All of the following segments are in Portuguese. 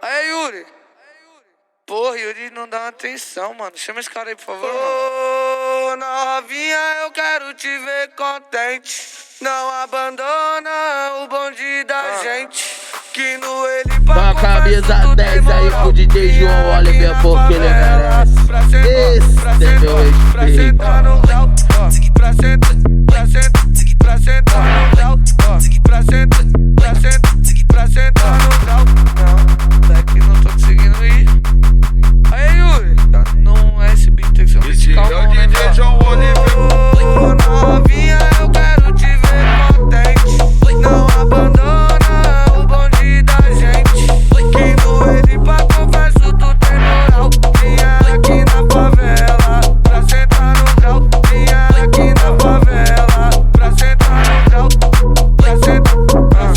Aí, Yuri. Porra, Yuri não dá atenção, mano. Chama esse cara aí, por favor. Ô, novinha, eu quero te ver contente. Não abandona o bonde da gente. Que no ele Com a camisa 10 aí pro DJ João Oliver, porque ele merece. Esse tem meu respeito. Pra sentar no grau, pra sentar no grau, pra sentar no grau. Não, daqui não tô conseguindo ir. Aí, Yuri. Não é esse beat, tem que ser um beat calmão, né, DJ João Oliver. Ô, novinha, eu quero te ver contente. Não abandona o bonde da gente. Que no ele pra converso tu tem moral. Vinha aqui na favela pra sentar no grau. Vinha aqui na favela pra sentar no grau. Pra sentar no grau.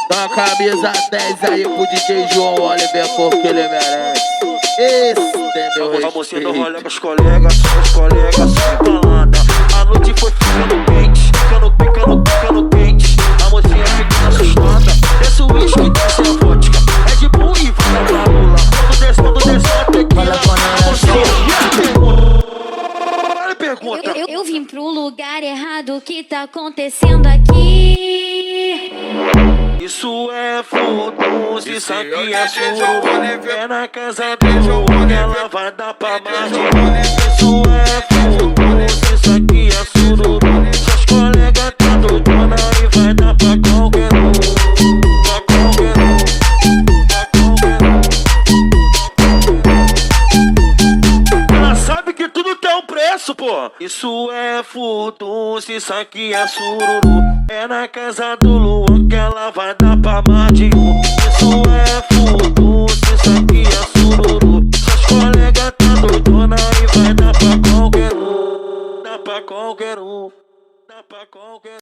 Com a camisa 10 aí pro DJ João Oliver, porque ele merece. Esse tem meu respeito. A mocinha do rolê com os colegas se embalada. A noite foi ficando quente, ficando quente. A mocinha fica assustada. Desce o uísque, desce a vodka. É de bom e vai pra lula. Quando desce a tequila, a mocinha pergunta. Eu vim pro lugar errado, o que tá acontecendo aqui? Isso é fotos, isso aqui é sururu. É na casa do João, ela vai dar pra mais de um. Isso é fotos, isso aqui é sururu. Seus colegas tá doidona e vai dar pra qualquer um. Pra qualquer um, pra qualquer um. Ela sabe que tudo tem um preço, pô. Isso é fotos, isso aqui é sururu. É na casa do Luan que ela vai dar pra mais de um. Isso é fotos, isso aqui é sururu. Seus colegas tá doidona e vai dar pra qualquer um. Dá pra qualquer um, dá pra qualquer um.